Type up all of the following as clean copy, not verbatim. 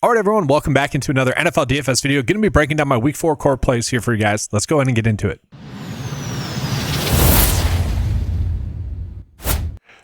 All right, everyone, welcome back into another NFL DFS video. Going to be breaking down my week 4 core plays here for you guys. Let's go ahead and get into it.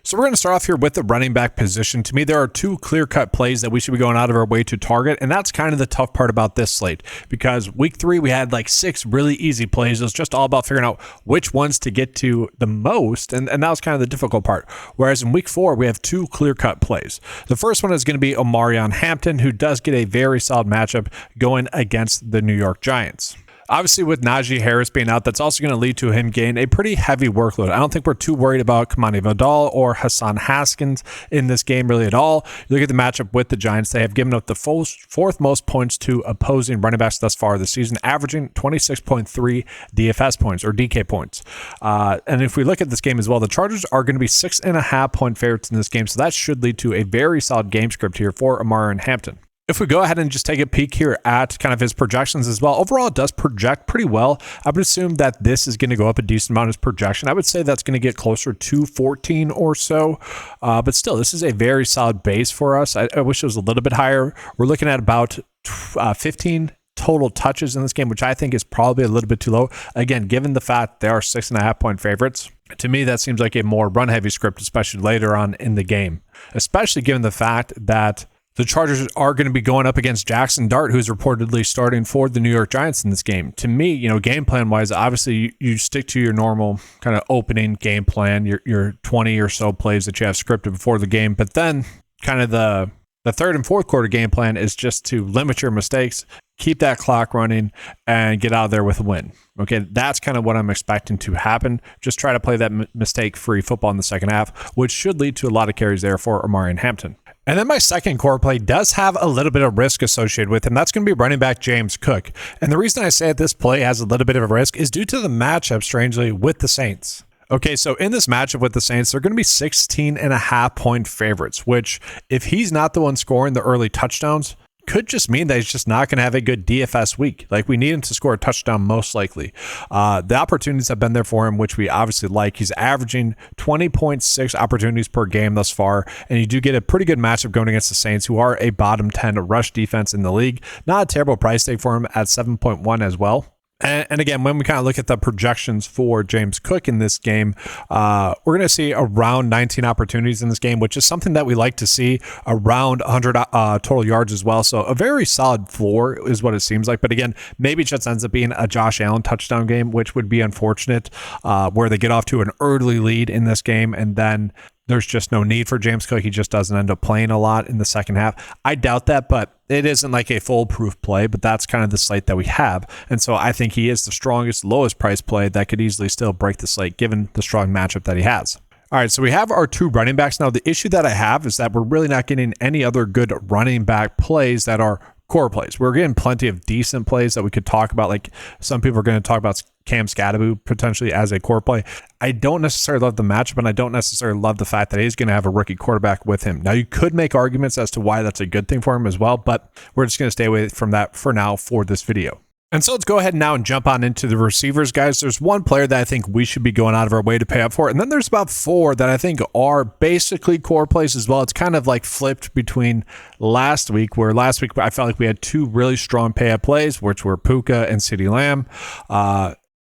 So we're going to start off here with the running back position. To me, there are two clear-cut plays that we should be going out of our way to target, and that's kind of the tough part about this slate, because week 3 we had like 6 really easy plays. It was just all about figuring out which ones to get to the most, and that was kind of the difficult part. Whereas in week 4 we have 2 clear-cut plays. The first one is going to be Omarion Hampton, who does get a very solid matchup going against the New York Giants. Obviously, with Najee Harris being out, that's also going to lead to him getting a pretty heavy workload. I don't think we're too worried about Kamani Vidal or Hassan Haskins in this game really at all. You look at the matchup with the Giants, they have given up the fourth most points to opposing running backs thus far this season, averaging 26.3 DFS points or DK points. And if we look at this game as well, the Chargers are going to be 6.5 point favorites in this game, so that should lead to a very solid game script here for Omarion Hampton. If we go ahead and just take a peek here at kind of his projections as well, overall it does project pretty well. I would assume that this is going to go up a decent amount as projection. I would say that's going to get closer to 14 or so, but still, this is a very solid base for us. I wish it was a little bit higher. We're looking at about 15 total touches in this game, which I think is probably a little bit too low. Again, given the fact they are 6.5 point favorites, to me that seems like a more run-heavy script, especially later on in the game, especially given the fact that the Chargers are going to be going up against Jackson Dart, who's reportedly starting for the New York Giants in this game. To me, game plan wise, obviously you stick to your normal kind of opening game plan, your 20 or so plays that you have scripted before the game. But then kind of the third and fourth quarter game plan is just to limit your mistakes, keep that clock running, and get out of there with a win. Okay, that's kind of what I'm expecting to happen. Just try to play that mistake-free football in the second half, which should lead to a lot of carries there for Omarion Hampton. And then my second core play does have a little bit of risk associated with him. That's going to be running back James Cook. And the reason I say that this play has a little bit of a risk is due to the matchup, strangely, with the Saints. Okay, so in this matchup with the Saints, they're going to be 16.5 point favorites, which if he's not the one scoring the early touchdowns, could just mean that he's just not going to have a good DFS week. Like, we need him to score a touchdown most likely. The opportunities have been there for him, which we obviously like. He's averaging 20.6 opportunities per game thus far, and you do get a pretty good matchup going against the Saints, who are a bottom 10 rush defense in the league. Not a terrible price tag for him at 7.1 as well. And again, when we kind of look at the projections for James Cook in this game, we're going to see around 19 opportunities in this game, which is something that we like to see, around 100 total yards as well. So a very solid floor is what it seems like. But again, maybe it just ends up being a Josh Allen touchdown game, which would be unfortunate, where they get off to an early lead in this game and then there's just no need for James Cook. He just doesn't end up playing a lot in the second half. I doubt that, but it isn't like a foolproof play, but that's kind of the slate that we have. And so I think he is the strongest, lowest price play that could easily still break the slate given the strong matchup that he has. All right, so we have our 2 running backs. Now, the issue that I have is that we're really not getting any other good running back plays that are core plays. We're getting plenty of decent plays that we could talk about. Like, some people are going to talk about Cam Scadaboo potentially as a core play. I don't necessarily love the matchup, and I don't necessarily love the fact that he's going to have a rookie quarterback with him. Now, you could make arguments as to why that's a good thing for him as well, but we're just going to stay away from that for now for this video. And so let's go ahead now and jump on into the receivers, guys. There's one player that I think we should be going out of our way to pay up for, and then there's about 4 that I think are basically core plays as well. It's kind of like flipped between last week, where last week I felt like we had 2 really strong pay up plays, which were Puka and CeeDee Lamb.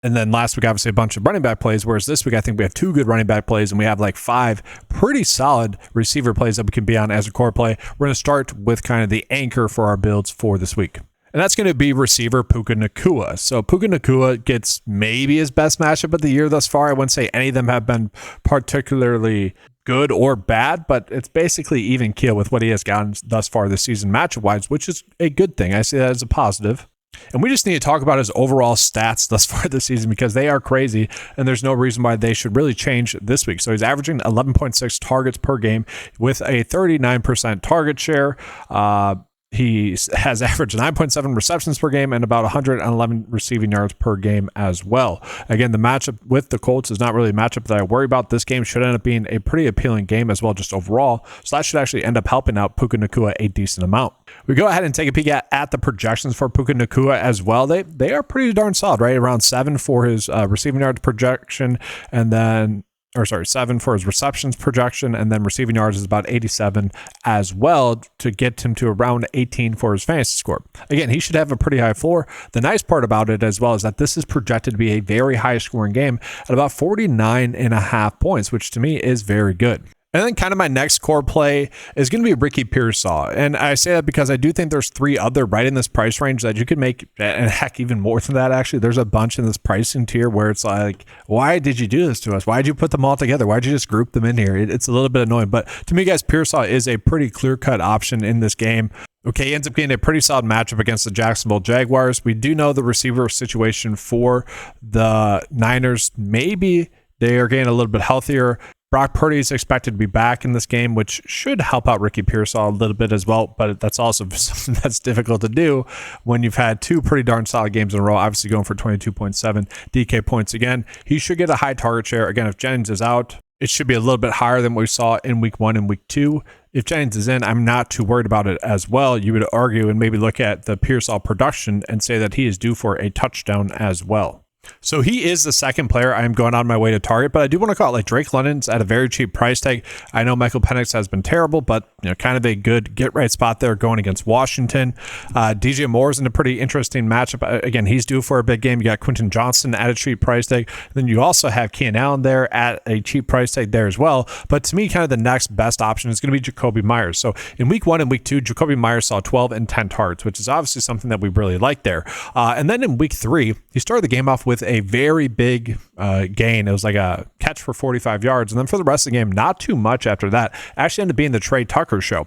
And then last week, obviously, a bunch of running back plays, whereas this week, I think we have 2 good running back plays, and we have like 5 pretty solid receiver plays that we can be on as a core play. We're going to start with kind of the anchor for our builds for this week. And that's going to be receiver Puka Nacua. So Puka Nacua gets maybe his best matchup of the year thus far. I wouldn't say any of them have been particularly good or bad, but it's basically even keel with what he has gotten thus far this season matchup-wise, which is a good thing. I see that as a positive. And we just need to talk about his overall stats thus far this season because they are crazy, and there's no reason why they should really change this week. So he's averaging 11.6 targets per game with a 39% target share. He has averaged 9.7 receptions per game and about 111 receiving yards per game as well. Again, the matchup with the Colts is not really a matchup that I worry about. This game should end up being a pretty appealing game as well, just overall. So that should actually end up helping out Puka Nacua a decent amount. We go ahead and take a peek at the projections for Puka Nacua as well. They are pretty darn solid, right? Around 7 for his receiving yards projection, and then 7 for his receptions projection, and then receiving yards is about 87 as well to get him to around 18 for his fantasy score. Again, he should have a pretty high floor. The nice part about it as well is that this is projected to be a very high scoring game at about 49.5 points, which to me is very good. And then kind of my next core play is going to be Ricky Pearsall. And I say that because I do think there's 3 other right in this price range that you could make, and heck, even more than that, actually. There's a bunch in this pricing tier where it's like, why did you do this to us? Why did you put them all together? Why did you just group them in here? It's a little bit annoying. But to me, guys, Pearsall is a pretty clear-cut option in this game. Okay, he ends up getting a pretty solid matchup against the Jacksonville Jaguars. We do know the receiver situation for the Niners. Maybe they are getting a little bit healthier. Brock Purdy is expected to be back in this game, which should help out Ricky Pearsall a little bit as well, but that's also something that's difficult to do when you've had 2 pretty darn solid games in a row, obviously going for 22.7 DK points again. He should get a high target share. Again, if Jennings is out, it should be a little bit higher than what we saw in week 1 and week 2. If Jennings is in, I'm not too worried about it as well. You would argue and maybe look at the Pearsall production and say that he is due for a touchdown as well. So he is the second player I'm going on my way to target, but I do want to call it like Drake London's at a very cheap price tag. I know Michael Penix has been terrible, but kind of a good get right spot there going against Washington. DJ Moore's in a pretty interesting matchup. Again, he's due for a big game. You got Quentin Johnston at a cheap price tag. Then you also have Keenan Allen there at a cheap price tag there as well. But to me, kind of the next best option is going to be Jacoby Myers. So in week 1 and week 2, Jacoby Myers saw 12 and 10 targets, which is obviously something that we really like there. And then in week 3, he started the game off with a very big gain. It was like a catch for 45 yards. And then for the rest of the game, not too much after that. Actually ended up being the Trey Tucker show,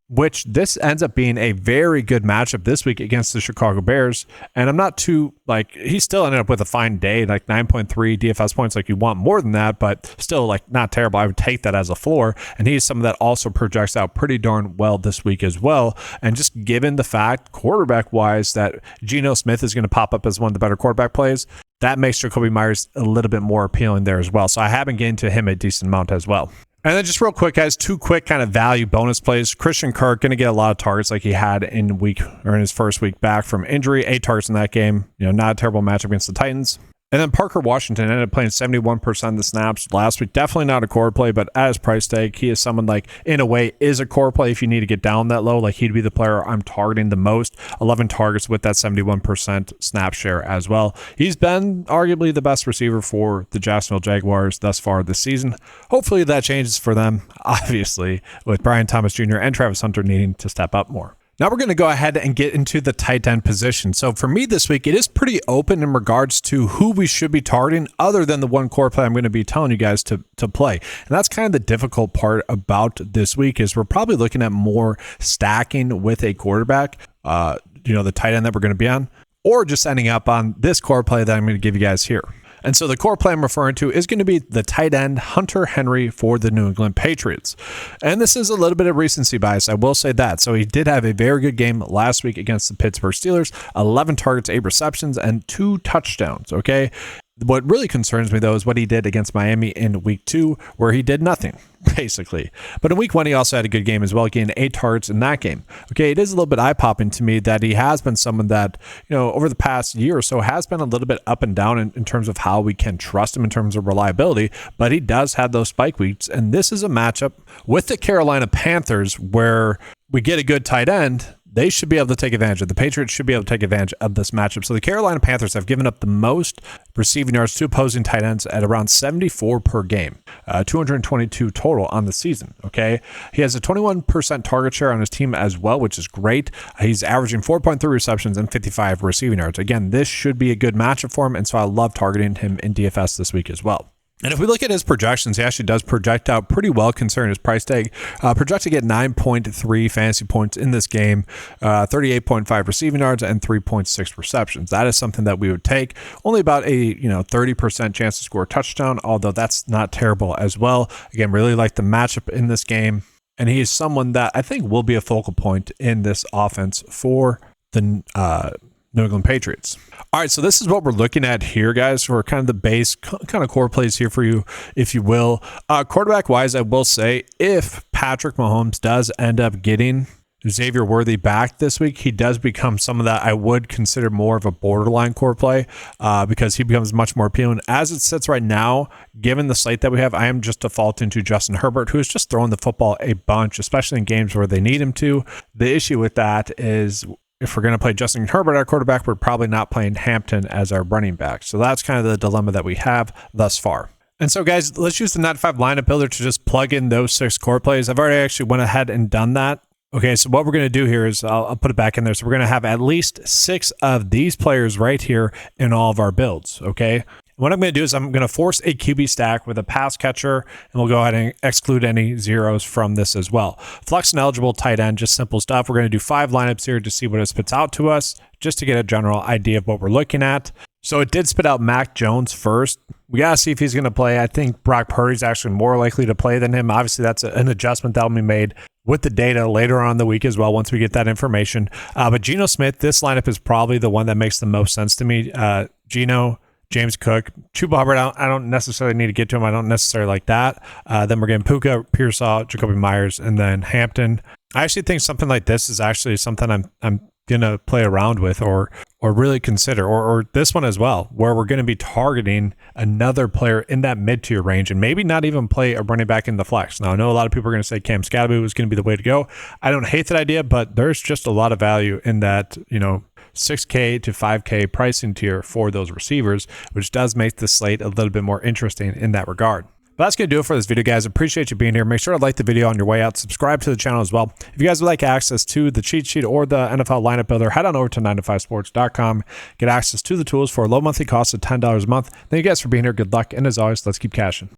which this ends up being a very good matchup this week against the Chicago Bears. And I'm not too, he still ended up with a fine day, like 9.3 DFS points. Like you want more than that, but still like not terrible. I would take that as a floor. And he's someone that also projects out pretty darn well this week as well. And just given the fact, quarterback wise, that Geno Smith is going to pop up as one of the better quarterback plays, that makes Jacoby Myers a little bit more appealing there as well. So I have been getting to him a decent amount as well. And then just real quick, guys, 2 quick kind of value bonus plays. Christian Kirk going to get a lot of targets like he had in his first week back from injury. 8 targets in that game. Not a terrible matchup against the Titans. And then Parker Washington ended up playing 71% of the snaps last week. Definitely not a core play, but at his price tag, he is someone like, in a way, is a core play if you need to get down that low. Like he'd be the player I'm targeting the most. 11 targets with that 71% snap share as well. He's been arguably the best receiver for the Jacksonville Jaguars thus far this season. Hopefully that changes for them, obviously, with Brian Thomas Jr. and Travis Hunter needing to step up more. Now we're going to go ahead and get into the tight end position. So for me this week, it is pretty open in regards to who we should be targeting other than the one core play I'm going to be telling you guys to play. And that's kind of the difficult part about this week is we're probably looking at more stacking with a quarterback, the tight end that we're going to be on, or just ending up on this core play that I'm going to give you guys here. And so the core play I'm referring to is going to be the tight end Hunter Henry for the New England Patriots. And this is a little bit of recency bias, I will say that. So he did have a very good game last week against the Pittsburgh Steelers, 11 targets, 8 receptions, and 2 touchdowns, okay? What really concerns me, though, is what he did against Miami in week 2, where he did nothing, basically. But in week 1, he also had a good game as well, getting 8 targets in that game. Okay, it is a little bit eye-popping to me that he has been someone that, over the past year or so has been a little bit up and down in terms of how we can trust him in terms of reliability, but he does have those spike weeks. And this is a matchup with the Carolina Panthers where we get a good tight end. They should be able to take advantage of. The Patriots should be able to take advantage of this matchup. So the Carolina Panthers have given up the most receiving yards to opposing tight ends at around 74 per game, 222 total on the season. Okay, he has a 21% target share on his team as well, which is great. He's averaging 4.3 receptions and 55 receiving yards. Again, this should be a good matchup for him, and so I love targeting him in DFS this week as well. And if we look at his projections, he actually does project out pretty well considering his price tag. Projected to get 9.3 fantasy points in this game, 38.5 receiving yards, and 3.6 receptions. That is something that we would take. Only about a 30% chance to score a touchdown, although that's not terrible as well. Again, really like the matchup in this game. And he is someone that I think will be a focal point in this offense for the New England Patriots. All right, so this is what we're looking at here, guys, for kind of the base kind of core plays here for you, if you will. Quarterback-wise, I will say if Patrick Mahomes does end up getting Xavier Worthy back this week, he does become some of that I would consider more of a borderline core play because he becomes much more appealing. As it sits right now, given the slate that we have, I am just defaulting to Justin Herbert, who is just throwing the football a bunch, especially in games where they need him to. The issue with that is if we're going to play Justin Herbert, our quarterback, we're probably not playing Hampton as our running back. So that's kind of the dilemma that we have thus far. And so, guys, let's use the 9-5 lineup builder to just plug in those 6 core plays. I've already actually went ahead and done that. Okay, so what we're going to do here is I'll put it back in there. So we're going to have at least 6 of these players right here in all of our builds, okay? What I'm going to do is I'm going to force a QB stack with a pass catcher, and we'll go ahead and exclude any zeros from this as well. Flex and eligible tight end, just simple stuff. We're going to do 5 lineups here to see what it spits out to us, just to get a general idea of what we're looking at. So it did spit out Mac Jones first. We got to see if he's going to play. I think Brock Purdy's actually more likely to play than him. Obviously, that's an adjustment that will be made with the data later on in the week as well once we get that information. But Geno Smith, this lineup is probably the one that makes the most sense to me. Geno, James Cook, Chuba Hubbard, I don't necessarily need to get to him. I don't necessarily like that. Then we're getting Puka, Pearsall, Jacoby Myers, and then Hampton. I actually think something like this is actually something I'm going to play around with or really consider, or this one as well, where we're going to be targeting another player in that mid-tier range and maybe not even play a running back in the flex. Now, I know a lot of people are going to say Cam Scatterby is going to be the way to go. I don't hate that idea, but there's just a lot of value in that, $6K to $5K pricing tier for those receivers, which does make the slate a little bit more interesting in that regard. But that's going to do it for this video, guys. Appreciate you being here. Make sure to like the video on your way out. Subscribe to the channel as well. If you guys would like access to the cheat sheet or the NFL lineup builder, head on over to 9to5sports.com. Get access to the tools for a low monthly cost of $10 a month. Thank you guys for being here. Good luck. And as always, let's keep cashing.